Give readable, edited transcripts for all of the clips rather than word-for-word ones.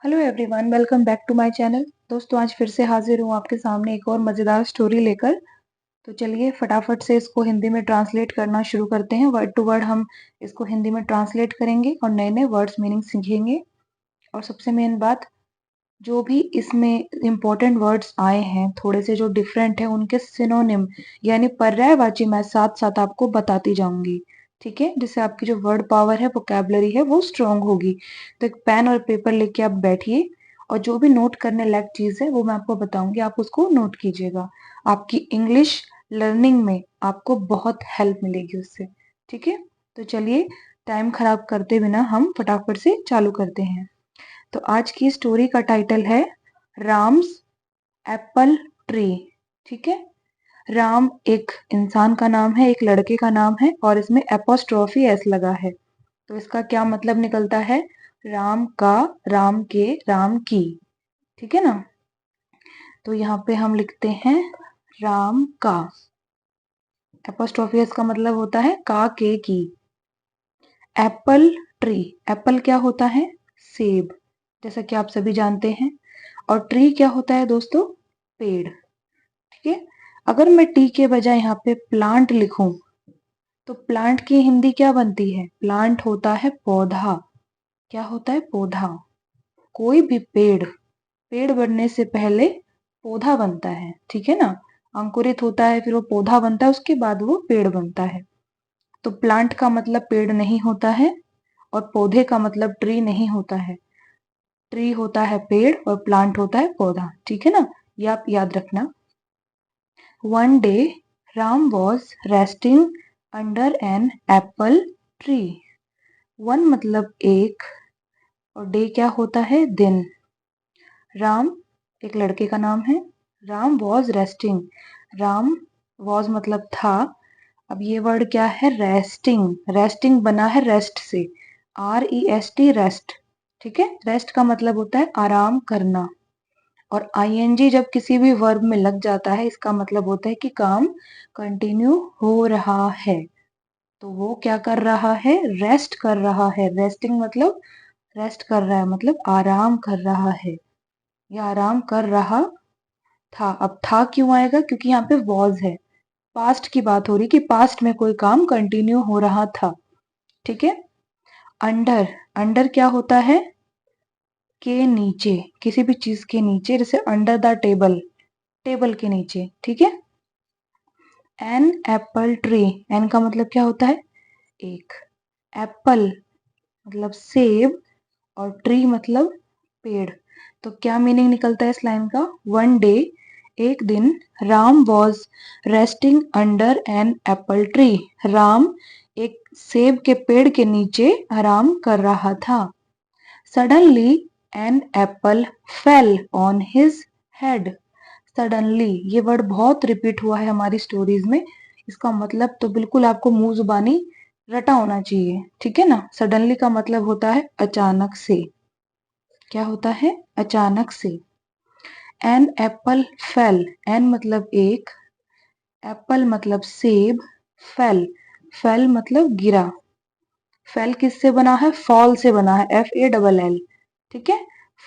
Hello everyone, welcome back to my channel. दोस्तों, आज फिर से हाजिर हूँ आपके सामने एक और मज़ेदार स्टोरी लेकर। तो चलिए फटाफट से इसको हिंदी में ट्रांसलेट करना शुरू करते हैं। वर्ड टू वर्ड हम इसको हिंदी में ट्रांसलेट करेंगे और नए नए वर्ड्स मीनिंग सीखेंगे। और सबसे मेन बात, जो भी इसमें इम्पोर्टेंट वर्ड्स आए हैं थोड़े से जो डिफरेंट है, उनके सिनोनिम यानी पर्यायवाची मैं साथ साथ आपको बताती जाऊंगी। ठीक है, जिससे आपकी जो वर्ड पावर है, वोकैबुलरी है, वो स्ट्रांग होगी। तो एक पेन और पेपर लेके आप बैठिए और जो भी नोट करने लायक चीज है वो मैं आपको बताऊंगी, आप उसको नोट कीजिएगा। आपकी इंग्लिश लर्निंग में आपको बहुत हेल्प मिलेगी उससे। ठीक है, तो चलिए टाइम खराब करते बिना हम फटाफट से चालू करते हैं। तो आज की स्टोरी का टाइटल है राम्स एप्पल ट्री। ठीक है, राम एक इंसान का नाम है, एक लड़के का नाम है और इसमें एपोस्ट्रोफी एस लगा है। तो इसका क्या मतलब निकलता है? राम का, राम के, राम की। ठीक है ना। तो यहाँ पे हम लिखते हैं राम का। एपोस्ट्रोफी एस का मतलब होता है का, के, की। एप्पल ट्री, एप्पल क्या होता है? सेब, जैसा कि आप सभी जानते हैं। और ट्री क्या होता है दोस्तों? पेड़। ठीक है, अगर मैं टी के बजाय यहाँ पे प्लांट लिखूं तो प्लांट की हिंदी क्या बनती है? प्लांट होता है पौधा। क्या होता है? पौधा। कोई भी पेड़, पेड़ बनने से पहले पौधा बनता है। ठीक है ना, अंकुरित होता है, फिर वो पौधा बनता है, उसके बाद वो पेड़ बनता है। तो प्लांट का मतलब पेड़ नहीं होता है और पौधे का मतलब ट्री नहीं होता है। ट्री होता है पेड़ और प्लांट होता है पौधा। ठीक है ना, ये आप याद रखना। One day Ram was resting under an apple tree. One मतलब एक और डे क्या होता है? दिन। राम एक लड़के का नाम है। Ram was resting, Ram was मतलब था। अब ये वर्ड क्या है? रेस्टिंग। रेस्टिंग बना है रेस्ट से, REST, रेस्ट। ठीक है, रेस्ट का मतलब होता है आराम करना। और ING जब किसी भी वर्ब में लग जाता है, इसका मतलब होता है कि काम कंटिन्यू हो रहा है। तो वो क्या कर रहा है? रेस्ट कर रहा है। रेस्टिंग मतलब रेस्ट कर रहा है, मतलब आराम कर रहा है या आराम कर रहा था। अब था क्यों आएगा? क्योंकि यहाँ पे वॉज है, पास्ट की बात हो रही कि पास्ट में कोई काम कंटिन्यू हो रहा था। ठीक है। अंडर, अंडर क्या होता है? के नीचे, किसी भी चीज के नीचे, जैसे अंडर द टेबल, टेबल के नीचे। ठीक है। एन एप्पल ट्री, एन का मतलब क्या होता है? एक। एप्पल मतलब सेब और ट्री मतलब पेड़। तो क्या मीनिंग निकलता है इस लाइन का? वन डे, एक दिन, Ram was resting under an apple tree. Ram एक सेब के पेड़ के नीचे आराम कर रहा था। Suddenly an apple fell on his head. Suddenly, ये वर्ड बहुत रिपीट हुआ है हमारी स्टोरीज में। इसका मतलब तो बिल्कुल आपको मुंह जुबानी रटा होना चाहिए। ठीक है ना। सडनली का मतलब होता है अचानक से। क्या होता है? अचानक से। एन एप्पल फेल, एन मतलब एक, एप्पल मतलब सेब, फेल, फेल मतलब गिरा। फेल किससे बना है? फॉल से बना है, FALL। ठीक है,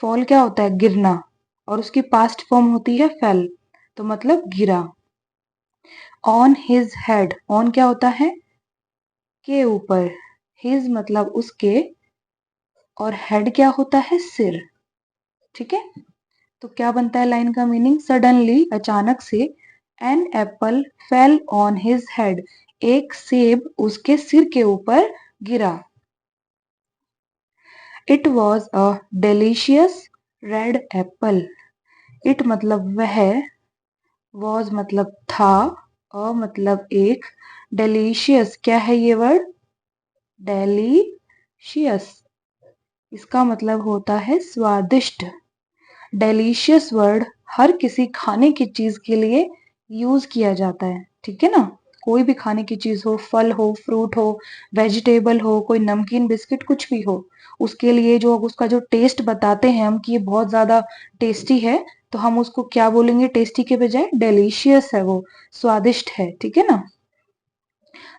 फॉल क्या होता है? गिरना, और उसकी पास्ट फॉर्म होती है फेल, तो मतलब गिरा। ऑन हिज हेड, ऑन क्या होता है? के ऊपर, हिज मतलब उसके, और हेड क्या होता है? सिर। ठीक है, तो क्या बनता है लाइन का मीनिंग? सडनली, अचानक से, an apple fell on his head, एक सेब उसके सिर के ऊपर गिरा। It was a delicious red apple. It मतलब वह, वॉज मतलब था, अ मतलब एक, डिलीशियस क्या है ये वर्ड? डेलीशियस, इसका मतलब होता है स्वादिष्ट। डेलीशियस वर्ड हर किसी खाने की चीज के लिए यूज किया जाता है। ठीक है ना, कोई भी खाने की चीज हो, फल हो, फ्रूट हो, वेजिटेबल हो, कोई नमकीन बिस्किट, कुछ भी हो, उसके लिए जो उसका जो टेस्ट बताते हैं हम कि ये बहुत ज्यादा टेस्टी है, तो हम उसको क्या बोलेंगे? टेस्टी के बजाय डेलीशियस है, वो स्वादिष्ट है। ठीक है ना।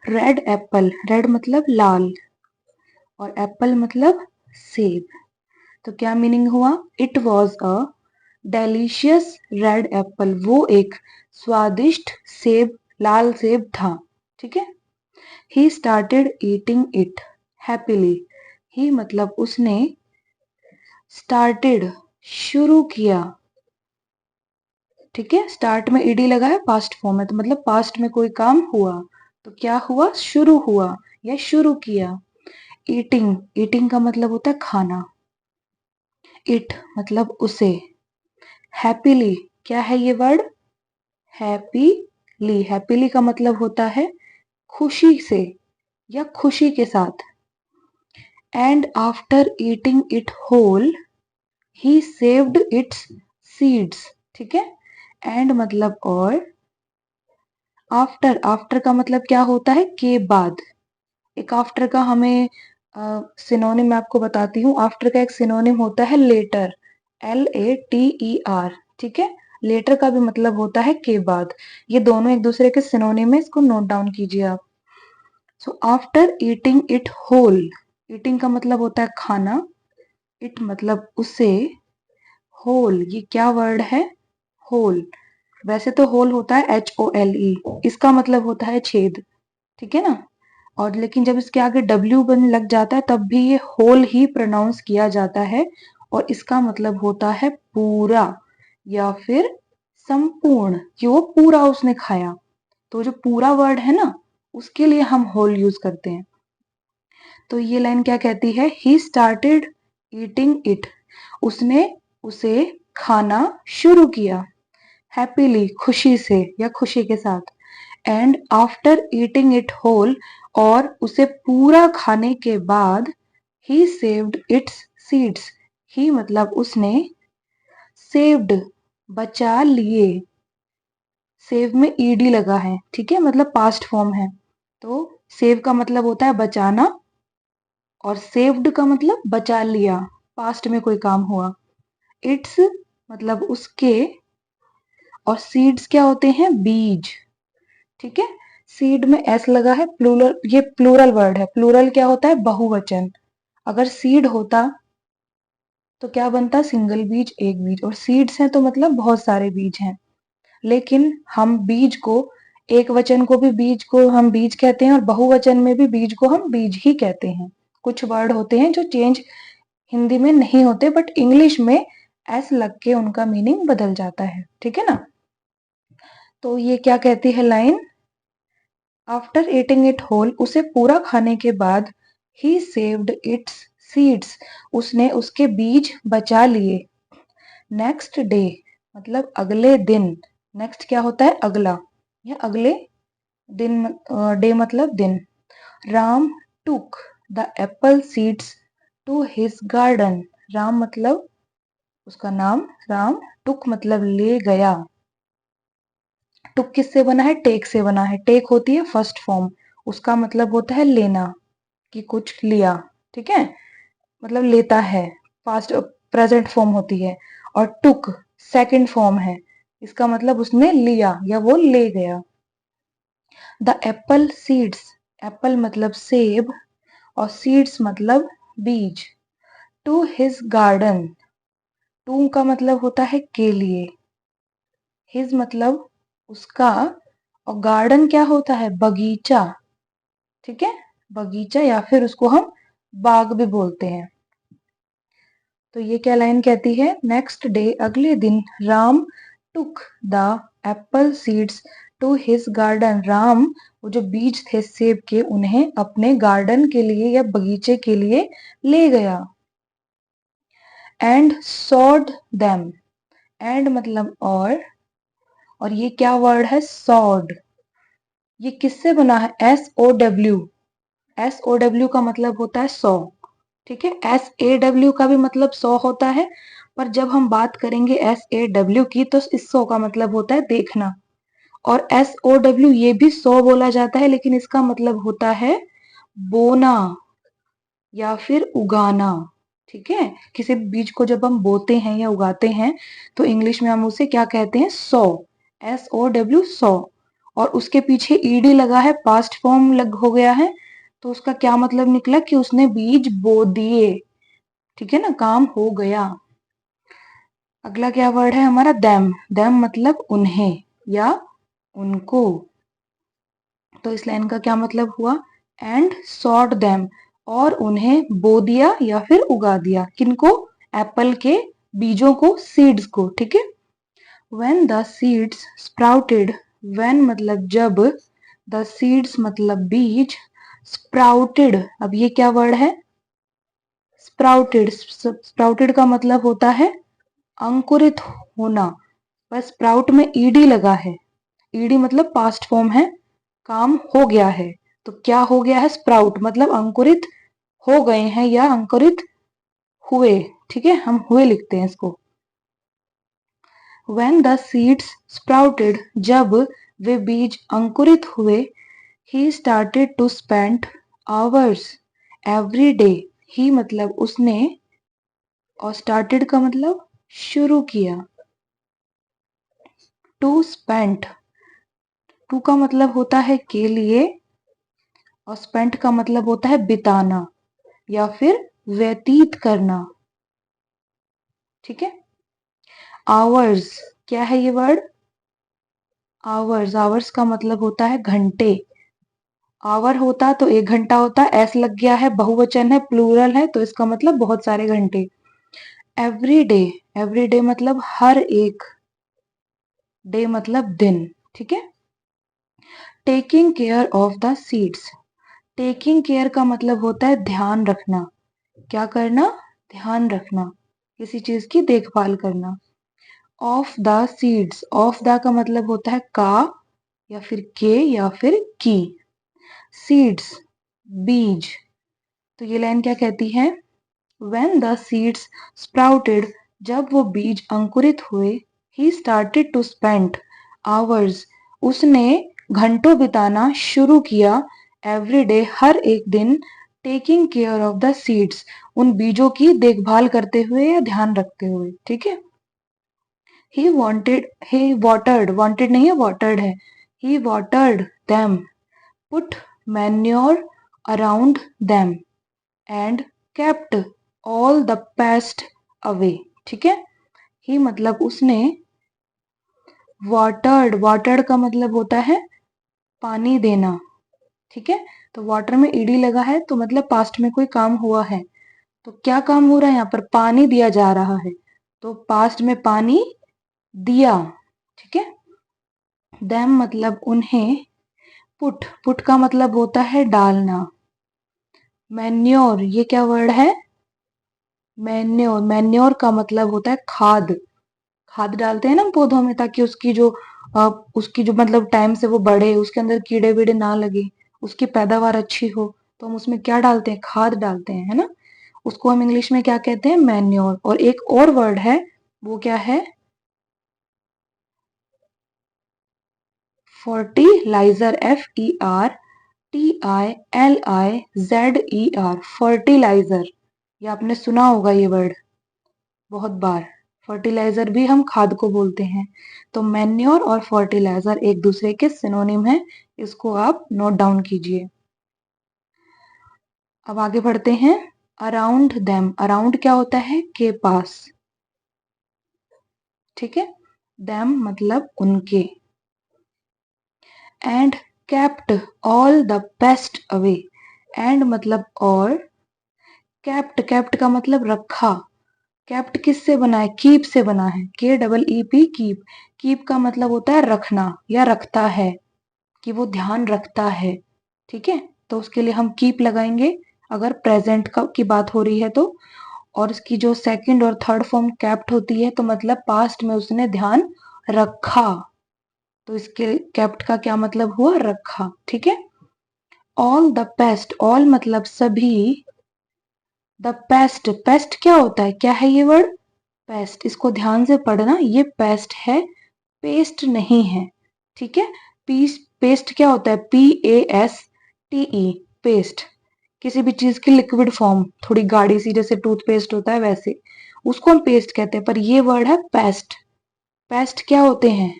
रेड एप्पल, रेड मतलब लाल और एप्पल मतलब सेब। तो क्या मीनिंग हुआ? It was a delicious red apple, वो एक स्वादिष्ट सेब, लाल सेब था। ठीक है। He started eating it happily. He मतलब उसने, स्टार्टेड शुरू किया। ठीक है, स्टार्ट में ईडी लगा है, पास्ट फॉर्म है, तो मतलब पास्ट में कोई काम हुआ, तो क्या हुआ? शुरू हुआ या शुरू किया। ईटिंग, ईटिंग का मतलब होता है खाना। इट मतलब उसे। हैप्पीली, क्या है ये वर्ड? हैप्पीली। हैप्पीली का मतलब होता है खुशी से या खुशी के साथ। And after eating it whole he saved its seeds. ठीक है। एंड मतलब और, आफ्टर, आफ्टर का मतलब क्या होता है? के बाद। एक आफ्टर का हमें सिनोनिम मैं आपको बताती हूँ। आफ्टर का एक सिनोनिम होता है लेटर, LATER। ठीक है। लेटर का भी मतलब होता है के बाद। ये दोनों एक दूसरे के सिनोनिम है, इसको नोट डाउन कीजिए आप। So after eating it whole, eating का मतलब होता है खाना, इट मतलब उसे, होल ये क्या वर्ड है? होल। वैसे तो होल होता है HOLE, इसका मतलब होता है छेद। ठीक है ना। और लेकिन जब इसके आगे W बन लग जाता है तब भी ये होल ही प्रोनाउंस किया जाता है, और इसका मतलब होता है पूरा या फिर संपूर्ण, कि वो पूरा उसने खाया। तो जो पूरा वर्ड है ना, उसके लिए हम होल यूज करते हैं। तो ये लाइन क्या कहती है? ही स्टार्टेड ईटिंग इट, उसने उसे खाना शुरू किया। हैप्पीली, खुशी से या खुशी के साथ। And after eating it whole, और उसे पूरा खाने के बाद, he saved its seeds. He मतलब उसने, सेव्ड बचा लिए। सेव में ईडी लगा है, ठीक है, मतलब पास्ट फॉर्म है। तो सेव का मतलब होता है बचाना, और सेव्ड का मतलब बचा लिया, पास्ट में कोई काम हुआ। इट्स मतलब उसके, और सीड्स क्या होते हैं? बीज। ठीक है। सीड में एस लगा है, प्लूरल, ये प्लूरल वर्ड है। प्लूरल क्या होता है? बहुवचन। अगर सीड होता तो क्या बनता? सिंगल बीज, एक बीज। और सीड्स हैं तो मतलब बहुत सारे बीज हैं। लेकिन हम बीज को, एक वचन को भी बीज को हम बीज कहते हैं, और बहुवचन में भी बीज को हम बीज ही कहते हैं। कुछ वर्ड होते हैं जो चेंज हिंदी में नहीं होते, बट इंग्लिश में एस लग के उनका मीनिंग बदल जाता है। ठीक है ना। तो ये क्या कहती है line? After eating it whole, उसे पूरा खाने के बाद, ही सेव्ड इट्स सीड्स, उसने उसके बीज बचा लिए। नेक्स्ट डे मतलब अगले दिन। नेक्स्ट क्या होता है? अगला या अगले दिन। डे मतलब दिन। Ram took the apple seeds to his garden. Ram मतलब उसका नाम, राम, टुक मतलब ले गया। टुक किससे बना है? टेक से बना है। टेक होती है फर्स्ट फॉर्म, उसका मतलब होता है लेना, कि कुछ लिया। ठीक है, मतलब लेता है, पास्ट प्रेजेंट फॉर्म होती है। और टुक सेकंड फॉर्म है, इसका मतलब उसने लिया या वो ले गया। द एप्पल सीड्स, एप्पल मतलब सेब, और सीड्स मतलब बीज। टू हिज गार्डन, टू का मतलब होता है के लिए, हिज मतलब उसका, और गार्डन क्या होता है? बगीचा। ठीक है, बगीचा, या फिर उसको हम बाग भी बोलते हैं। तो ये क्या लाइन कहती है? नेक्स्ट डे अगले दिन, Ram took the apple seeds to his garden. Ram वो जो बीज थे सेब के, उन्हें अपने गार्डन के लिए या बगीचे के लिए ले गया। एंड सॉड देम, एंड मतलब और ये क्या वर्ड है? सॉड। ये किससे बना है? SOW। SOW का मतलब होता है 100। ठीक है, SAW का भी मतलब 100 होता है, पर जब हम बात करेंगे SAW की तो इस 100 का मतलब होता है देखना। और SOW ये भी 100 बोला जाता है, लेकिन इसका मतलब होता है बोना या फिर उगाना। ठीक है, किसी बीज को जब हम बोते हैं या उगाते हैं तो इंग्लिश में हम उसे क्या कहते हैं? 100, SOW 100। और उसके पीछे ईडी लगा है, पास्ट फॉर्म लग हो गया है, तो उसका क्या मतलब निकला? कि उसने बीज बो दिए। ठीक है ना, काम हो गया। अगला क्या वर्ड है हमारा, देम। देम मतलब उन्हें या उनको। तो इस लाइन का क्या मतलब हुआ, एंड सॉट देम, और उन्हें बो दिया या फिर उगा दिया। किनको, एप्पल के बीजों को, सीड्स को, ठीक है। When the seeds sprouted, when मतलब जब, द सीड्स मतलब बीज, स्प्राउटेड, अब ये क्या वर्ड है, स्प्राउटेड। स्प्राउटेड का मतलब होता है अंकुरित होना, बस स्प्राउट में ईडी लगा है। ईडी मतलब पास्ट फॉर्म है, काम हो गया है। तो क्या हो गया है, स्प्राउट मतलब अंकुरित हो गए हैं या अंकुरित हुए, ठीक है, हम हुए लिखते हैं इसको। When the seeds sprouted, जब वे बीज अंकुरित हुए, he started to spend hours every day। he मतलब उसने, और started का मतलब शुरू किया। to spend, to का मतलब होता है के लिए, और spent का मतलब होता है बिताना या फिर व्यतीत करना, ठीक है। आवर्स, क्या है ये वर्ड, आवर्स। आवर्स का मतलब होता है घंटे। आवर होता तो 1 घंटा होता, एस लग गया है, बहुवचन है, प्लूरल है, तो इसका मतलब बहुत सारे घंटे। एवरी डे, एवरी डे मतलब हर एक, डे मतलब दिन, ठीक है। Taking care of the seeds, taking care का मतलब होता है ध्यान रखना। क्या करना, ध्यान रखना, किसी चीज की देखभाल करना। Of the seeds, of the का मतलब होता है का या फिर के या फिर की। सीड्स, बीज। तो ये लाइन क्या कहती है, When the seeds sprouted, जब वो बीज अंकुरित हुए, he started to spend hours, उसने घंटों बिताना शुरू किया, every day हर एक दिन, taking care of the seeds, उन बीजों की देखभाल करते हुए या ध्यान रखते हुए, ठीक है। he watered, wanted नहीं है, watered है। he watered them, put manure around them, and kept all the pest away, ठीक है। ही मतलब उसने, वाटर्ड, वाटर्ड का मतलब होता है पानी देना, ठीक है। तो वाटर में ईडी लगा है तो मतलब पास्ट में कोई काम हुआ है। तो क्या काम हो रहा है यहाँ पर, पानी दिया जा रहा है, तो पास्ट में पानी दिया, ठीक है। देम मतलब उन्हें, पुट, पुट का मतलब होता है डालना। मैन्योर, ये क्या वर्ड है, मैन्योर। मैन्योर का मतलब होता है खाद। खाद डालते हैं ना पौधों में ताकि उसकी जो मतलब टाइम से वो बढ़े, उसके अंदर कीड़े वीड़े ना लगे, उसकी पैदावार अच्छी हो, तो हम उसमें क्या डालते हैं, खाद डालते हैं, है ना। उसको हम इंग्लिश में क्या कहते हैं, मैन्योर। और एक और वर्ड है, वो क्या है, फर्टिलाइजर, FERTILIZER, फर्टिलाइजर। ये आपने सुना होगा ये वर्ड बहुत बार। फर्टिलाइजर भी हम खाद को बोलते हैं। तो मैन्योर और फर्टिलाइजर एक दूसरे के सिनोनिम है, इसको आप नोट डाउन कीजिए। अब आगे बढ़ते हैं। अराउंड देम, अराउंड क्या होता है, के पास, ठीक है। देम मतलब उनके। And kept all the pest away, and मतलब और, केप्ट, केप्ट का मतलब रखा। केप्ट किससे बना है, कीप से बना है, KEEP, कीप। कीप का मतलब होता है रखना या रखता है, कि वो ध्यान रखता है, ठीक है। तो उसके लिए हम कीप लगाएंगे अगर प्रेजेंट की बात हो रही है तो। और इसकी जो सेकंड और थर्ड फॉर्म केप्ट होती है तो मतलब पास्ट में उसने ध्यान रखा, तो इसके केप्ट का क्या मतलब हुआ, रखा, ठीक है। ऑल द पेस्ट, ऑल मतलब सभी, द पेस्ट, पेस्ट क्या होता है, क्या है ये वर्ड, पेस्ट। इसको ध्यान से पढ़ना, ये पेस्ट है, पेस्ट नहीं है, ठीक है। पीस, पेस्ट क्या होता है, PASTE, पेस्ट। किसी भी चीज की लिक्विड फॉर्म, थोड़ी गाढ़ी सी, जैसे टूथपेस्ट होता है वैसे, उसको हम पेस्ट कहते हैं। पर ये वर्ड है पेस्ट। पेस्ट क्या होते हैं,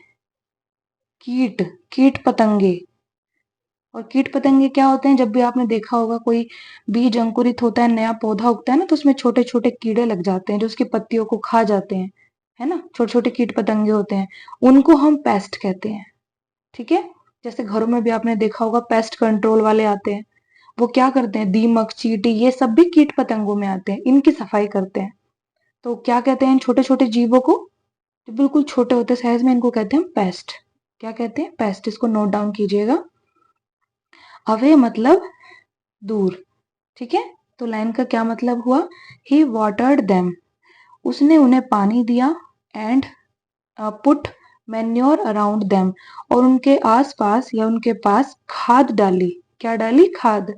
कीट, कीट पतंगे। और कीट पतंगे क्या होते हैं, जब भी आपने देखा होगा कोई बीज अंकुरित होता है, नया पौधा उगता है ना, तो उसमें छोटे छोटे कीड़े लग जाते हैं जो उसकी पत्तियों को खा जाते हैं, है ना, छोटे छोटे कीट पतंगे होते हैं, उनको हम पेस्ट कहते हैं। ठीक है, जैसे घरों में भी आपने देखा होगा पेस्ट कंट्रोल वाले आते हैं, वो क्या करते हैं, दीमक, चींटी, ये सब भी कीट पतंगों में आते हैं, इनकी सफाई करते हैं। तो क्या कहते हैं इन छोटे छोटे जीवों को, जो बिल्कुल छोटे होते साइज में, इनको कहते हैं पेस्ट। क्या कहते हैं, पेस्ट। इसको नोट डाउन कीजिएगा। अवे मतलब दूर। ठीक है, तो लाइन का क्या मतलब हुआ, ही वाटर्ड देम, उसने उन्हें पानी दिया, and put manure around them, और उनके आसपास या उनके पास खाद डाली। क्या डाली, खाद।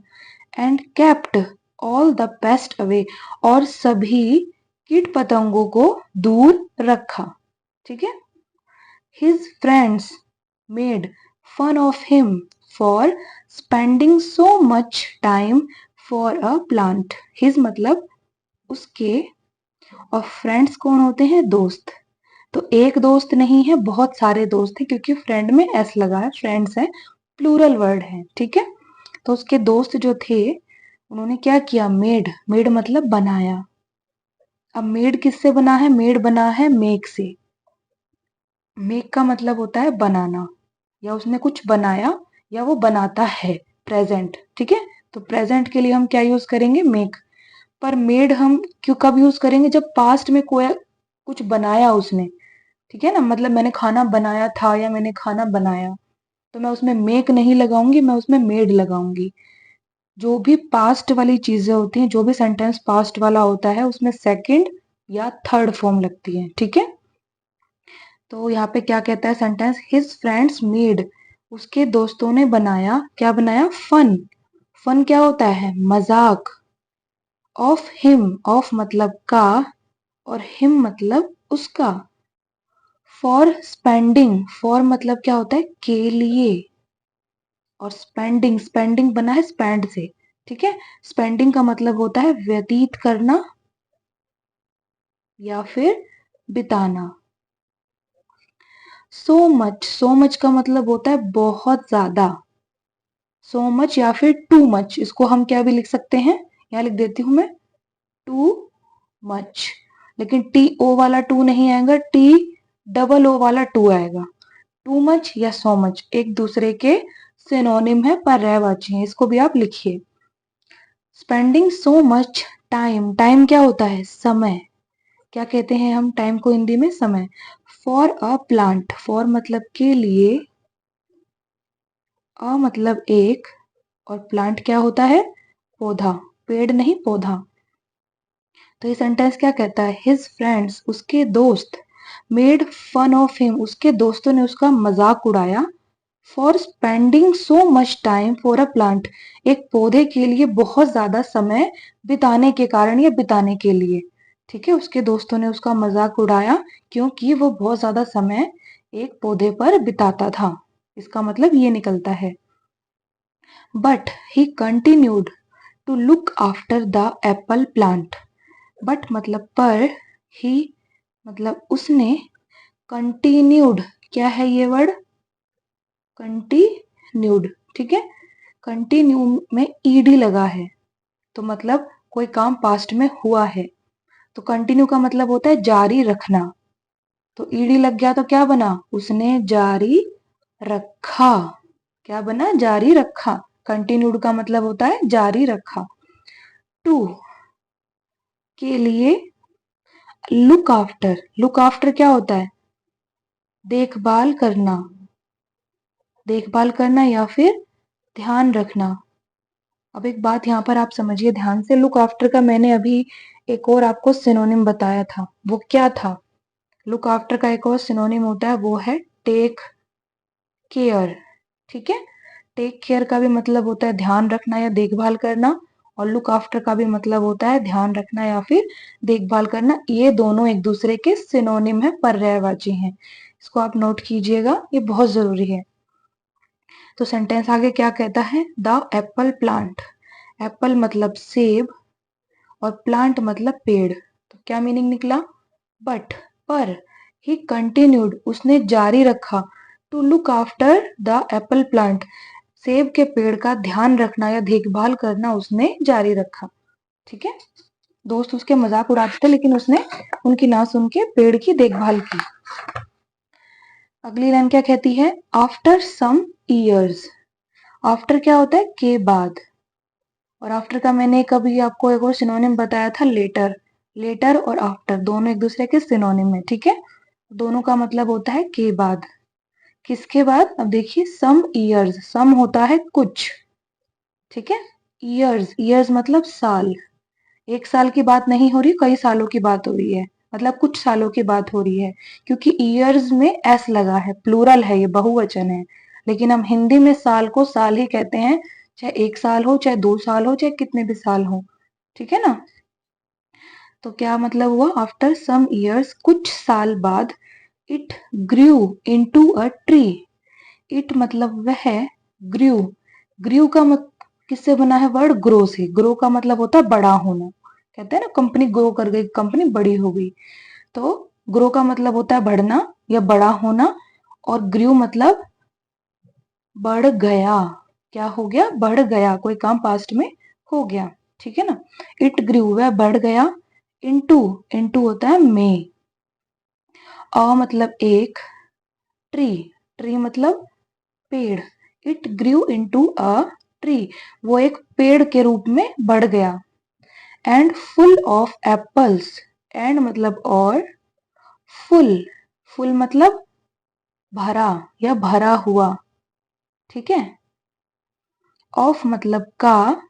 And kept all the pest away, और सभी कीट पतंगों को दूर रखा। ठीक है, his friends made fun of him for spending so much time for a plant. His मतलब उसके, और फ्रेंड्स कौन होते हैं, दोस्त। तो एक दोस्त नहीं है, बहुत सारे दोस्त हैं, क्योंकि फ्रेंड में एस लगा है, फ्रेंड्स है, प्लूरल वर्ड है। ठीक है, तो उसके दोस्त जो थे उन्होंने क्या किया, मेड। मेड मतलब बनाया। अब मेड किससे बना है, मेड बना है मेक से। मेक का मतलब होता है बनाना, या उसने कुछ बनाया, या वो बनाता है, प्रेजेंट। ठीक है, तो प्रेजेंट के लिए हम क्या यूज करेंगे, मेक। पर मेड हम क्यों, कब यूज करेंगे, जब पास्ट में कोई कुछ बनाया उसने। ठीक है ना, मतलब मैंने खाना बनाया था या मैंने खाना बनाया, तो मैं उसमें मेक नहीं लगाऊंगी, मैं उसमें मेड लगाऊंगी। जो भी पास्ट वाली चीजें होती हैं, जो भी सेंटेंस पास्ट वाला होता है, उसमें सेकंड या थर्ड फॉर्म लगती है। ठीक है, तो यहाँ पे क्या कहता है सेंटेंस, हिज फ्रेंड्स मेड, उसके दोस्तों ने बनाया, क्या बनाया, फन। फन क्या होता है, मजाक। ऑफ हिम, ऑफ मतलब का, और हिम मतलब उसका। फॉर स्पेंडिंग, फॉर मतलब क्या होता है, के लिए। और स्पेंडिंग, स्पेंडिंग बना है स्पेंड से। ठीक है, स्पेंडिंग का मतलब होता है व्यतीत करना या फिर बिताना। सो मच, सो मच का मतलब होता है बहुत ज्यादा। सो मच या फिर टू मच, इसको हम क्या भी लिख सकते हैं, यहां लिख देती हूं मैं, टू मच। लेकिन टी ओ वाला टू नहीं आएगा, टी डबल ओ वाला टू आएगा। टू मच या सो मच एक दूसरे के सिनोनिम है, पर्यायवाची है, इसको भी आप लिखिए। Spending so much time, time क्या होता है, समय। क्या कहते हैं हम टाइम को हिंदी में, समय। फॉर अ प्लांट, फॉर मतलब के लिए, अ मतलब एक, और प्लांट क्या होता है, पौधा, पेड़ नहीं पौधा। तो ये सेंटेंस क्या कहता है, हिज फ्रेंड्स, उसके दोस्त, मेड फन ऑफ हिम, उसके दोस्तों ने उसका मजाक उड़ाया, for spending so much time for a plant, एक पौधे के लिए बहुत ज्यादा समय बिताने के कारण, या बिताने के लिए। ठीक है, उसके दोस्तों ने उसका मजाक उड़ाया क्योंकि वो बहुत ज्यादा समय एक पौधे पर बिताता था। इसका मतलब ये निकलता है। But he continued to look after the apple plant. But मतलब पर, ही मतलब उसने, कंटिन्यूड, क्या है ये वर्ड, कंटिन्यूड। ठीक है, कंटिन्यू में ईडी लगा है, तो मतलब कोई काम पास्ट में हुआ है। तो कंटिन्यू का मतलब होता है जारी रखना, तो ईडी लग गया तो क्या बना, उसने जारी रखा। क्या बना, जारी रखा। कंटिन्यूड का मतलब होता है जारी रखा। टू के लिए, लुक आफ्टर, लुक आफ्टर क्या होता है, देखभाल करना, देखभाल करना या फिर ध्यान रखना। अब एक बात यहाँ पर आप समझिए ध्यान से, लुक आफ्टर का मैंने अभी एक और आपको सिनोनिम बताया था, वो क्या था, लुक आफ्टर का एक और सिनोनिम होता है, वो है टेक केयर। ठीक है, टेक केयर का भी मतलब होता है ध्यान रखना या देखभाल करना, और लुक आफ्टर का भी मतलब होता है ध्यान रखना या फिर देखभाल करना। ये दोनों एक दूसरे के सिनोनिम है, पर्यायवाची हैं। इसको आप नोट कीजिएगा, ये बहुत जरूरी है। तो सेंटेंस आगे क्या कहता है, द एप्पल प्लांट, एप्पल मतलब सेब, और प्लांट मतलब पेड़। तो क्या मीनिंग निकला, बट पर, ही कंटिन्यूड उसने जारी रखा, to look after the apple plant, सेब के पेड़ का ध्यान रखना या देखभाल करना उसने जारी रखा। ठीक है, दोस्त उसके मजाक उड़ाते थे लेकिन उसने उनकी ना सुन के पेड़ की देखभाल की। अगली लाइन क्या कहती है? After some years. आफ्टर क्या होता है? के बाद। और आफ्टर का मैंने कभी आपको एक और सिनोनिम बताया था, लेटर। लेटर और आफ्टर दोनों एक दूसरे के सिनोनिम है। ठीक है, दोनों का मतलब होता है के बाद। किसके बाद? अब देखिए, सम ईयर्स, सम होता है कुछ। ठीक है, ईयर्स, ईयर्स मतलब साल। एक साल की बात नहीं हो रही, कई सालों की बात हो रही है, मतलब कुछ सालों की बात हो रही है, क्योंकि ईयर्स में एस लगा है, प्लूरल है, ये बहुवचन है। लेकिन हम हिंदी में साल को साल ही कहते हैं, चाहे 1 साल हो, चाहे 2 साल हो, चाहे कितने भी साल हो। ठीक है ना? तो क्या मतलब हुआ? आफ्टर सम ईयर्स, कुछ साल बाद, it grew into a tree. It मतलब वह, ग्रू, ग्रू का किससे बना है वर्ड? ग्रो से। ग्रो का मतलब होता है बड़ा होना। कहते हैं ना, कंपनी ग्रो कर गई, कंपनी बड़ी हो गई। तो ग्रो का मतलब होता है बढ़ना या बड़ा होना, और ग्रू मतलब बढ़ गया। क्या हो गया? बढ़ गया, कोई काम पास्ट में हो गया। ठीक है ना? इट ग्रू, वह बढ़ गया। इनटू, इनटू होता है में। अ मतलब एक, ट्री, ट्री मतलब पेड़। It grew into a tree, वो एक पेड़ के रूप में बढ़ गया। And full of apples, and मतलब और, फुल, फुल मतलब भरा या भरा हुआ। ठीक है, ऑफ मतलब का,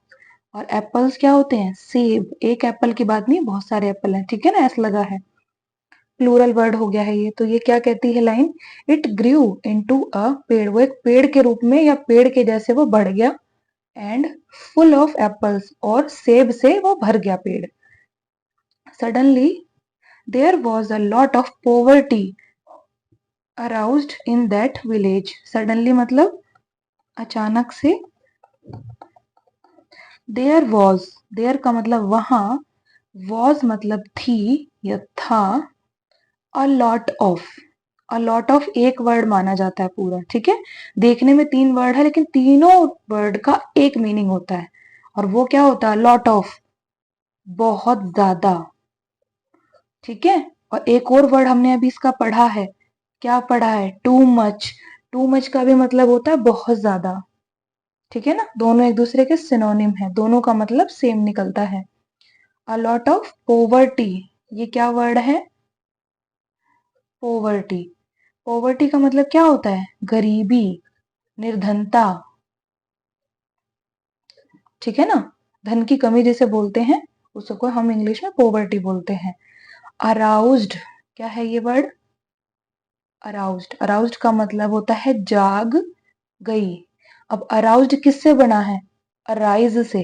और एप्पल्स क्या होते हैं? सेब। एक एप्पल की बात नहीं, बहुत सारे एप्पल हैं। ठीक है ना, ऐसा लगा है, प्लूरल वर्ड हो गया है ये। तो ये क्या कहती है line? It grew into a पेड़, वो एक पेड़ के रूप में या पेड़ के जैसे वो बढ़ गया। एंड फुल ऑफ एप्पल्स, और सेब से वो भर गया पेड़। Suddenly there was a lot of poverty aroused in that village. Suddenly मतलब अचानक से। देयर वॉज, देयर का मतलब वहां, वॉज मतलब थी या था, अ lot of, a lot of एक वर्ड माना जाता है पूरा। ठीक है, देखने में 3 वर्ड है लेकिन तीनों वर्ड का एक मीनिंग होता है, और वो क्या होता है? लॉट ऑफ, बहुत ज्यादा। ठीक है, और एक और वर्ड हमने अभी इसका पढ़ा है। क्या पढ़ा है? Too much. टू मच का भी मतलब होता है बहुत ज्यादा। ठीक है ना, दोनों एक दूसरे के सिनोनिम है, दोनों का मतलब सेम निकलता है। अ लॉट ऑफ पोवर्टी, ये क्या वर्ड है? पोवर्टी। पोवर्टी का मतलब क्या होता है? गरीबी, निर्धनता। ठीक है ना, धन की कमी जिसे बोलते हैं, उसको हम इंग्लिश में पोवर्टी बोलते हैं। अराउज्ड, क्या है ये वर्ड? अराउज्ड। अराउज्ड का मतलब होता है जाग गई। अब अराउज्ड किससे बना है? अराइज से,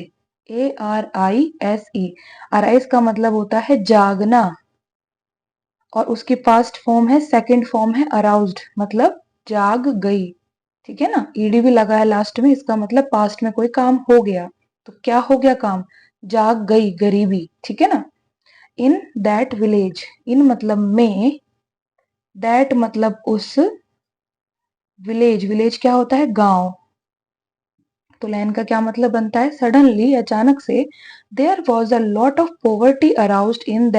ARISE। अराइज का मतलब होता है जागना, और उसकी पास्ट फॉर्म है, सेकंड फॉर्म है अराउज्ड, मतलब जाग गई। ठीक है ना, ईडी भी लगा है लास्ट में, इसका मतलब पास्ट में कोई काम हो गया। तो क्या हो गया काम? जाग गई, गरीबी। ठीक है ना? इन दैट विलेज, इन मतलब में, दैट मतलब उस, विलेज, विलेज क्या होता है? गांव। तो लाइन का क्या मतलब बनता है? सडनली, अचानक से, there was a lot of poverty aroused in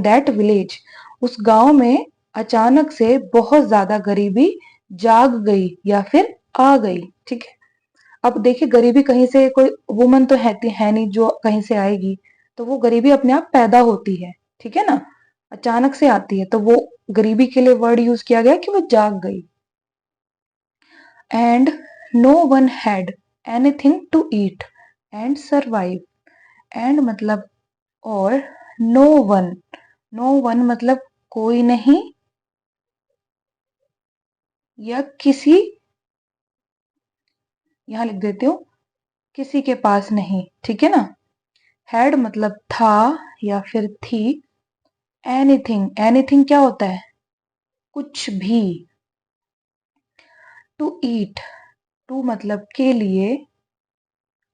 that village. उस गांव में अचानक से बहुत ज्यादा गरीबी जाग गई या फिर आ गई। ठीक है, अब देखिए, गरीबी कहीं से, कोई वुमन तो है नहीं जो कहीं से आएगी, तो वो गरीबी अपने आप पैदा होती है। ठीक है ना, अचानक से आती है, तो वो गरीबी के लिए वर्ड यूज किया गया कि वो जाग गई। And no one had anything to eat and survive. And मतलब और, नो वन, नो वन मतलब कोई नहीं या किसी, यहां लिख देती हूँ, किसी के पास नहीं। ठीक है ना, हैड मतलब था या फिर थी। एनीथिंग, एनीथिंग क्या होता है? कुछ भी। टू ईट, टू मतलब के लिए,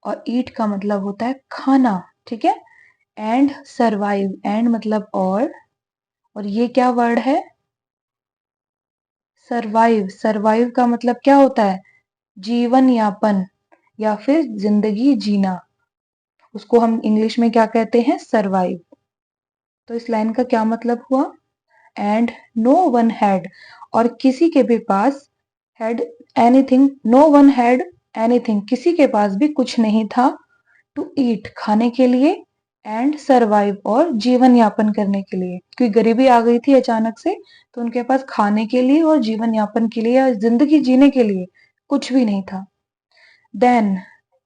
और ईट का मतलब होता है खाना। ठीक है, एंड सरवाइव, एंड मतलब और ये क्या वर्ड है? सरवाइव। सरवाइव का मतलब क्या होता है? जीवन यापन या फिर जिंदगी जीना, उसको हम इंग्लिश में क्या कहते हैं, सर्वाइव। तो इस लाइन का क्या मतलब हुआ, एंड नो वन हैड, और किसी के भी पास, had anything, no one had anything, किसी के पास भी कुछ नहीं था, टू ईट, खाने के लिए, एंड सर्वाइव, और जीवन यापन करने के लिए, क्योंकि गरीबी आ गई थी अचानक से, तो उनके पास खाने के लिए और जीवन यापन के लिए या जिंदगी जीने के लिए कुछ भी नहीं था। Then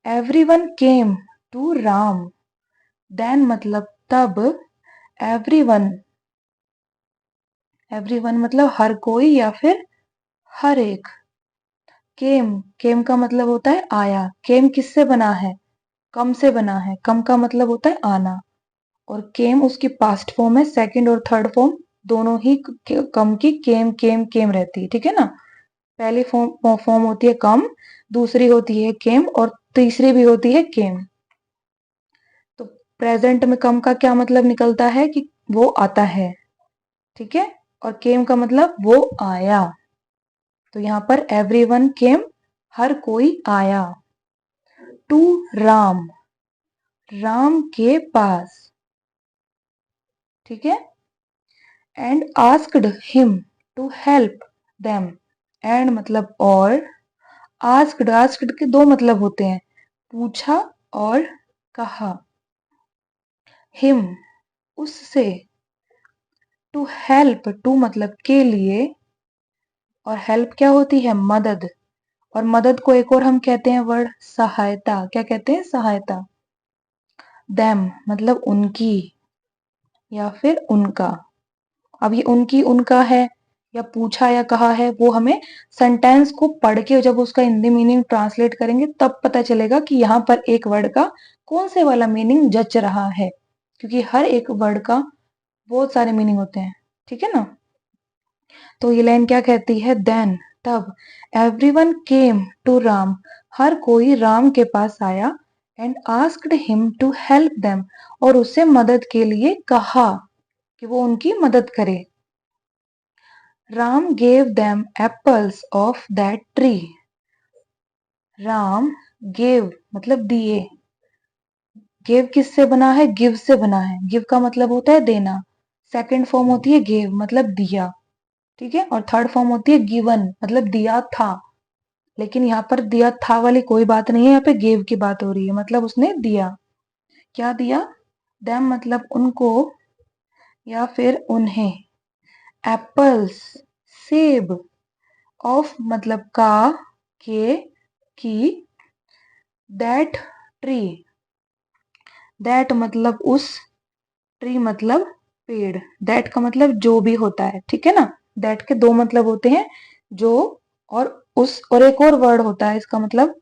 everyone came to Ram, then मतलब तब, एवरीवन, एवरीवन मतलब हर कोई या फिर हर एक, केम, केम का मतलब होता है आया, केम किससे बना है, कम से बना है, कम का मतलब होता है आना, और केम उसकी पास्ट फॉर्म है, सेकंड और थर्ड फॉर्म दोनों ही कम की केम केम केम रहती है, ठीक है ना। पहली फॉर्म फॉर्म होती है कम, दूसरी होती है केम, और तीसरी भी होती है केम। तो प्रेजेंट में कम का क्या मतलब निकलता है कि वो आता है, ठीक है, और केम का मतलब वो आया। तो यहाँ पर एवरीवन केम, हर कोई आया, टू राम, राम के पास, ठीक है, and asked him to help them, and मतलब और, आस्क्ड, आस्क्ड के दो मतलब होते हैं, पूछा और कहा, हिम उससे, टू हेल्प, टू मतलब के लिए, और हेल्प क्या होती है, मदद, और मदद को एक और हम कहते हैं वर्ड सहायता, क्या कहते हैं, सहायता। देम मतलब उनकी या फिर उनका, अब ये उनकी उनका है या पूछा या कहा है, वो हमें सेंटेंस को पढ़ के जब उसका हिंदी मीनिंग ट्रांसलेट करेंगे तब पता चलेगा कि यहाँ पर एक वर्ड का कौन से वाला मीनिंग जच रहा है, क्योंकि हर एक वर्ड का बहुत सारे मीनिंग होते हैं, ठीक है ना। तो ये लाइन क्या कहती है, देन तब, एवरीवन केम टू राम, हर कोई राम के पास आया, and asked him to help them, और उससे मदद के लिए कहा कि वो उनकी मदद करे। Ram gave them apples of that tree, Ram gave मतलब दिए, गेव किससे बना है, गिव से बना है, गिव का मतलब होता है देना, सेकंड फॉर्म होती है गेव मतलब दिया, ठीक है, और थर्ड फॉर्म होती है गिवन मतलब दिया था, लेकिन यहाँ पर दिया था वाली कोई बात नहीं है, यहाँ पे गेव की बात हो रही है, मतलब उसने दिया, क्या दिया, देम मतलब उनको या फिर उन्हें, एप्पल्स सेब, ऑफ मतलब का, के, की, दैट ट्री, दैट मतलब उस, ट्री मतलब पेड़, दैट का मतलब जो भी होता है, ठीक है ना, दैट के दो मतलब होते हैं, जो और उस, और एक और वर्ड होता है इसका मतलब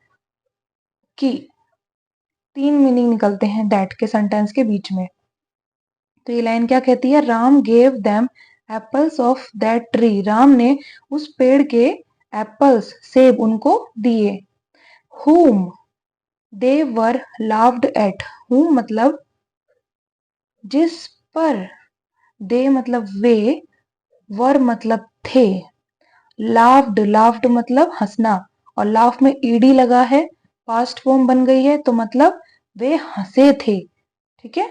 की, तीन मीनिंग निकलते हैं दैट के सेंटेंस के बीच में। तो ये लाइन क्या कहती है, Ram gave them apples of that tree, Ram ने उस पेड़ के एप्पल्स सेब उनको दिए, whom they were laughed at, whom मतलब जिस पर, दे मतलब वे, वर मतलब थे, लाफ्ड, लाफ्ड मतलब हंसना, और लाफ में ईडी लगा है, पास्ट फॉर्म बन गई है, तो मतलब वे हंसे थे, ठीक है,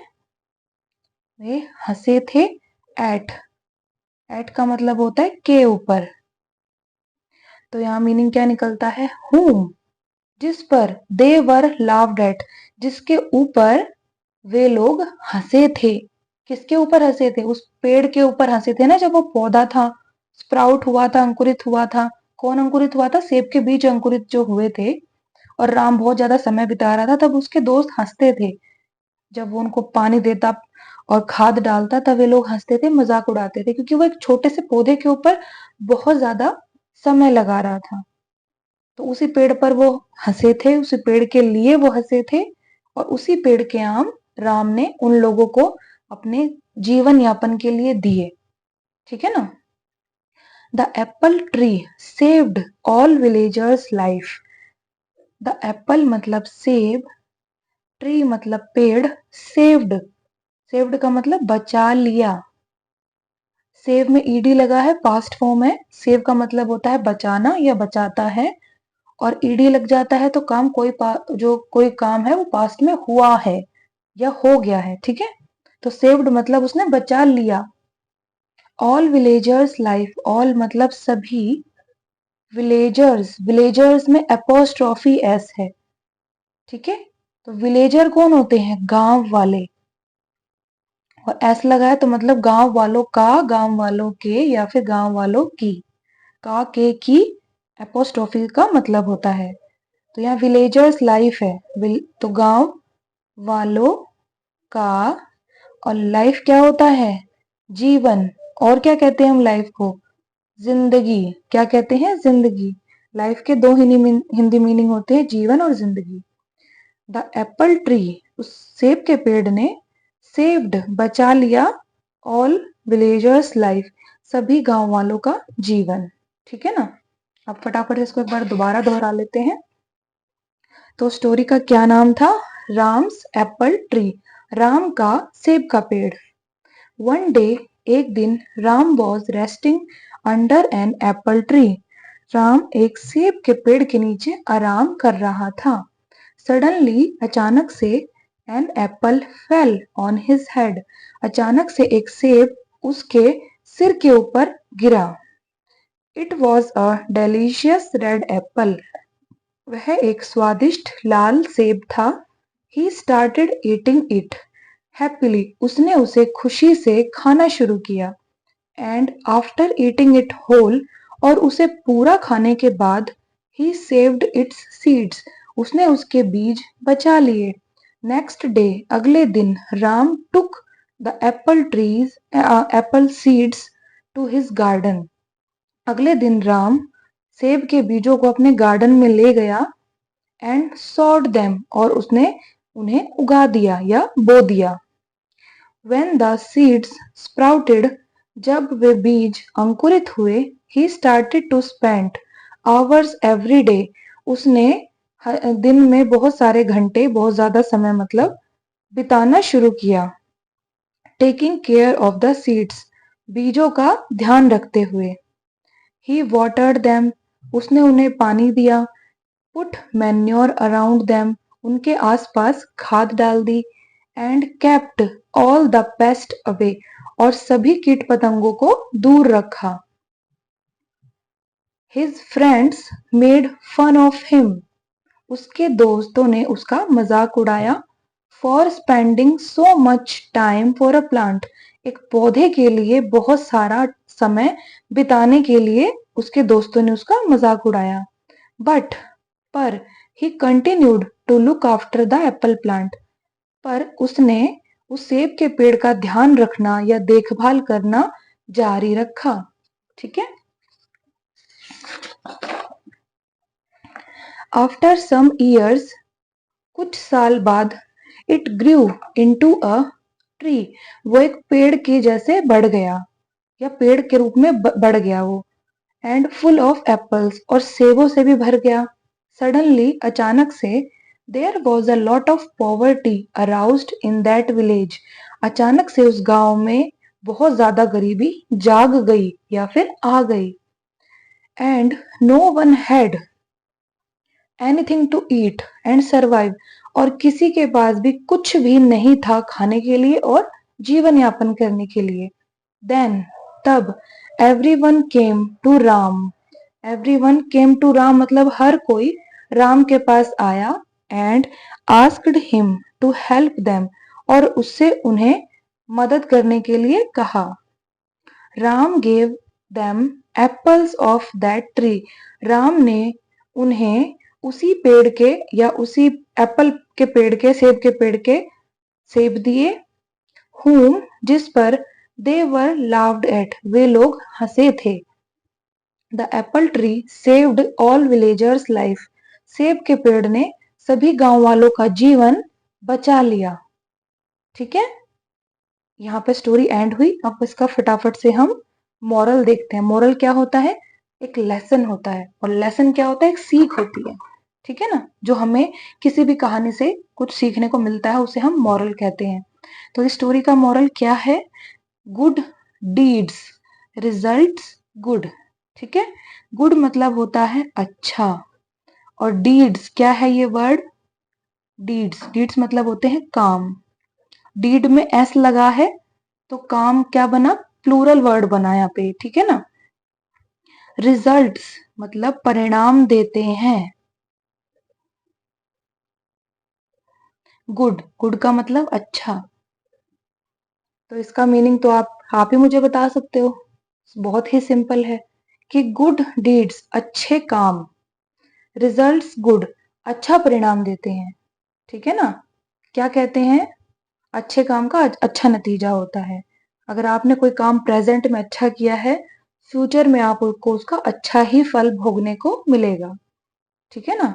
वे हंसे थे, एट, एट का मतलब होता है के ऊपर, तो यहाँ मीनिंग क्या निकलता है, whom जिस पर, दे वर लाफ्ड एट जिसके ऊपर वे लोग हंसे थे, किसके ऊपर हंसे थे, उस पेड़ के ऊपर हंसे थे ना, जब वो पौधा था, स्प्राउट हुआ था, अंकुरित हुआ था, कौन अंकुरित हुआ था, सेब के बीज अंकुरित जो हुए थे, और राम बहुत ज्यादा समय बिता रहा था, तब उसके दोस्त हंसते थे, जब वो उनको पानी देता और खाद डालता तब वे लोग हंसते थे, मजाक उड़ाते थे, क्योंकि वो एक छोटे से पौधे के ऊपर बहुत ज्यादा समय लगा रहा था, तो उसी पेड़ पर वो हंसे थे, उसी पेड़ के लिए वो हंसे थे, और उसी पेड़ के आम राम ने उन लोगों को अपने जीवन यापन के लिए दिए, ठीक है ना। The Apple tree saved all villagers life, the Apple मतलब सेब, ट्री मतलब पेड़, सेव्ड, सेव्ड का मतलब बचा लिया, सेव में ईडी लगा है, पास्ट फॉर्म है, सेव का मतलब होता है बचाना या बचाता है, और ईडी लग जाता है तो काम जो कोई काम है वो पास्ट में हुआ है या हो गया है, ठीक है। तो सेव्ड मतलब उसने बचा लिया। ऑल विलेजर्स लाइफ, ऑल मतलब सभी, विलेजर्स, विलेजर्स में एपोस्ट्रॉफी एस है, ठीक है। तो विलेजर कौन होते हैं? गांव वाले, और एस लगा है तो मतलब गांव वालों का, गांव वालों के या फिर गांव वालों की। का के की एपोस्ट्रॉफी का मतलब होता है। तो यहाँ विलेजर्स लाइफ है, तो गांव वालों का, और लाइफ क्या होता है? जीवन। और क्या कहते हैं हम लाइफ को? जिंदगी। क्या कहते हैं? जिंदगी। लाइफ के दो हिंदी मीनिंग होते हैं, जीवन और जिंदगी। द एप्पल ट्री, उस सेब के पेड़ ने, सेव्ड बचा लिया, ऑल विलेजर्स लाइफ, सभी गांव वालों का जीवन, ठीक है ना। अब फटाफट इसको एक बार दोबारा दोहरा लेते हैं। तो स्टोरी का क्या नाम था? राम्स एप्पल ट्री, राम का सेब का पेड़। वन डे, एक दिन, Ram was resting under an apple tree, Ram एक सेब के पेड़ के नीचे आराम कर रहा था। सडनली, अचानक से, an apple fell on his head, अचानक से एक सेब उसके सिर के ऊपर गिरा। It was a delicious red apple, वह एक स्वादिष्ट लाल सेब था। He started eating it happily, उसने उसे खुशी से खाना शुरू किया। And after eating it whole, और उसे पूरा खाने के बाद, ही सेव्ड इट्स सीड्स, उसने उसके बीज बचा लिए। नेक्स्ट डे, अगले दिन, Ram took the apple seeds to his garden, अगले दिन राम सेब के बीजों को अपने गार्डन में ले गया। एंड सॉड देम, और उसने उन्हें उगा दिया या बो दिया। When the seeds sprouted, जब वे बीज अंकुरित हुए, he started to spend hours every day, उसने दिन में बहुत सारे घंटे, बहुत ज्यादा समय मतलब बिताना शुरू किया। Taking care of the seeds, बीजों का ध्यान रखते हुए। He watered them, उसने उन्हें पानी दिया। Put manure around them, उनके आसपास खाद डाल दी। And kept all the pest away, और सभी कीट पतंगों को दूर रखा। His friends made fun of him, उसके दोस्तों ने उसका मजाक उड़ाया। For spending so much time for a plant, एक पौधे के लिए बहुत सारा समय बिताने के लिए उसके दोस्तों ने उसका मजाक उड़ाया। But, पर, he continued to look after the apple plant, पर उसने उस सेब के पेड़ का ध्यान रखना या देखभाल करना जारी रखा, ठीक है। आफ्टर सम ईयर्स, कुछ साल बाद, it grew into a tree, वो एक पेड़ के जैसे बढ़ गया या पेड़ के रूप में बढ़ गया वो। एंड फुल ऑफ एप्पल्स, और सेबों से भी भर गया। सडनली, अचानक से, there was a lot of poverty aroused in that village, अचानक से उस गांव में बहुत ज्यादा गरीबी जाग गई या फिर आ गई। And no one had anything to eat and survive, और किसी के पास भी कुछ भी नहीं था खाने के लिए और जीवन यापन करने के लिए। देन, तब, everyone came to Ram, everyone came to Ram मतलब हर कोई राम के पास आया। And asked him to help them, और उससे उन्हें मदद करने के लिए कहा। Ram gave them apples of that tree, Ram ने उन्हें उसी पेड़ के या उसी एप्पल के पेड़ के, सेब के पेड़ के सेब दिए। whom, जिस पर, दे वर लाव्ड एट, वे लोग हंसे थे। The Apple tree saved all villagers life, सेब के पेड़ ने सभी गांव वालों का जीवन बचा लिया, ठीक है। यहाँ पे स्टोरी एंड हुई। अब इसका फटाफट से हम मॉरल देखते हैं। मॉरल क्या होता है? एक लेसन होता है, और लेसन क्या होता है? एक सीख होती है, ठीक है ना। जो हमें किसी भी कहानी से कुछ सीखने को मिलता है उसे हम मॉरल कहते हैं। तो इस स्टोरी का मॉरल क्या है? गुड डीड्स रिजल्ट्स गुड, ठीक है। गुड मतलब होता है अच्छा, और डीड्स क्या है ये वर्ड? डीड्स, डीड्स मतलब होते हैं काम। डीड में एस लगा है तो काम क्या बना? प्लूरल वर्ड बना यहाँ पे, ठीक है ना। रिजल्ट्स मतलब परिणाम देते हैं। गुड, गुड का मतलब अच्छा। तो इसका मीनिंग तो आप ही मुझे बता सकते हो। बहुत ही सिंपल है कि गुड डीड्स अच्छे काम, रिजल्ट्स गुड अच्छा परिणाम देते हैं, ठीक है ना। क्या कहते हैं? अच्छे काम का अच्छा नतीजा होता है। अगर आपने कोई काम प्रेजेंट में अच्छा किया है, फ्यूचर में आपको उसका अच्छा ही फल भोगने को मिलेगा, ठीक है ना।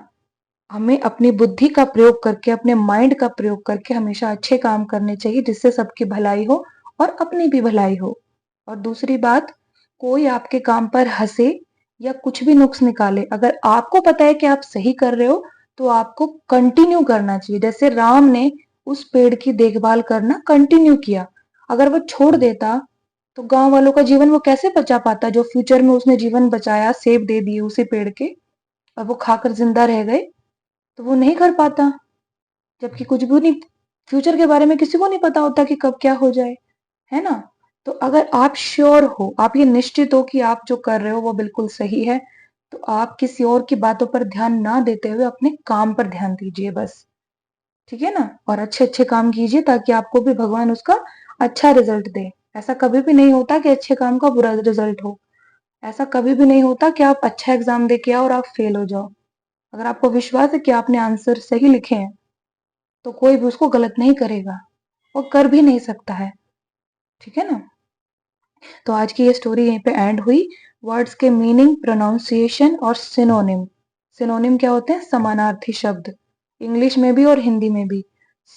हमें अपनी बुद्धि का प्रयोग करके, अपने माइंड का प्रयोग करके हमेशा अच्छे काम करने चाहिए, जिससे सबकी भलाई हो और अपनी भी भलाई हो। और दूसरी बात, कोई आपके काम पर हंसे या कुछ भी नुक्स निकाले, अगर आपको पता है कि आप सही कर रहे हो तो आपको कंटिन्यू करना चाहिए। जैसे राम ने उस पेड़ की देखभाल करना कंटिन्यू किया। अगर वो छोड़ देता तो गांव वालों का जीवन वो कैसे बचा पाता? जो फ्यूचर में उसने जीवन बचाया, सेब दे दिए उसी पेड़ के, और वो खाकर जिंदा रह गए, तो वो नहीं कर पाता। जबकि कुछ भी नहीं, फ्यूचर के बारे में किसी को नहीं पता होता कि कब क्या हो जाए, है ना। तो अगर आप श्योर हो, आप ये निश्चित हो कि आप जो कर रहे हो वो बिल्कुल सही है, तो आप किसी और की बातों पर ध्यान ना देते हुए अपने काम पर ध्यान दीजिए बस, ठीक है ना। और अच्छे अच्छे काम कीजिए ताकि आपको भी भगवान उसका अच्छा रिजल्ट दे। ऐसा कभी भी नहीं होता कि अच्छे काम का बुरा रिजल्ट हो। ऐसा कभी भी नहीं होता कि आप अच्छा एग्जाम दे के आओ और आप फेल हो जाओ। अगर आपको विश्वास है कि आपने आंसर सही लिखे हैं तो कोई भी उसको गलत नहीं करेगा, और कर भी नहीं सकता है, ठीक है ना। तो आज की ये स्टोरी यहीं पे एंड हुई। वर्ड्स के मीनिंग, प्रोनाउंसिएशन और सिनोनिम। सिनोनिम क्या होते हैं? समानार्थी शब्द। इंग्लिश में भी और हिंदी में भी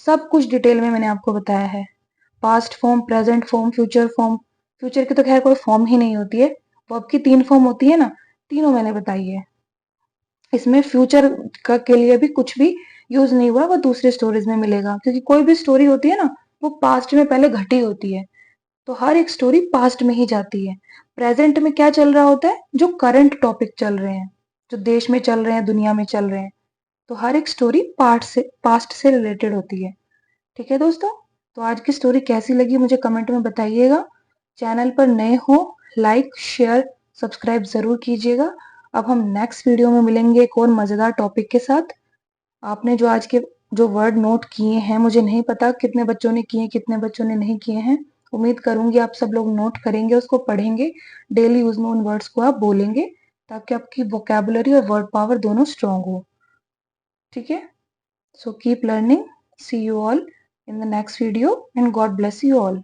सब कुछ डिटेल में मैंने आपको बताया है। Past form, present form, future form. Future की तो खैर कोई फॉर्म ही नहीं होती है, वर्ब की 3 फॉर्म होती है ना, तीनों मैंने बताई है। इसमें फ्यूचर का के लिए भी कुछ भी यूज नहीं हुआ, वो दूसरे स्टोरीज में मिलेगा, क्योंकि कोई भी स्टोरी होती है ना, वो पास्ट में पहले घटी होती है। तो हर एक स्टोरी पास्ट में ही जाती है। प्रेजेंट में क्या चल रहा होता है? जो करंट टॉपिक चल रहे हैं, जो देश में चल रहे हैं, दुनिया में चल रहे हैं। तो हर एक स्टोरी पास्ट से रिलेटेड होती है, ठीक है दोस्तों। तो आज की स्टोरी कैसी लगी मुझे कमेंट में बताइएगा। चैनल पर नए हो, लाइक शेयर सब्सक्राइब जरूर कीजिएगा। अब हम नेक्स्ट वीडियो में मिलेंगे एक और मजेदार टॉपिक के साथ। आपने जो आज के जो वर्ड नोट किए हैं, मुझे नहीं पता कितने बच्चों ने किए, कितने बच्चों ने नहीं किए हैं। उम्मीद करूंगी आप सब लोग नोट करेंगे, उसको पढ़ेंगे, डेली यूज में उन वर्ड्स को आप बोलेंगे, ताकि आपकी वोकेबुलरी और वर्ड पावर दोनों स्ट्रांग हो, ठीक है। So keep learning, see you all in the next video and God bless you all.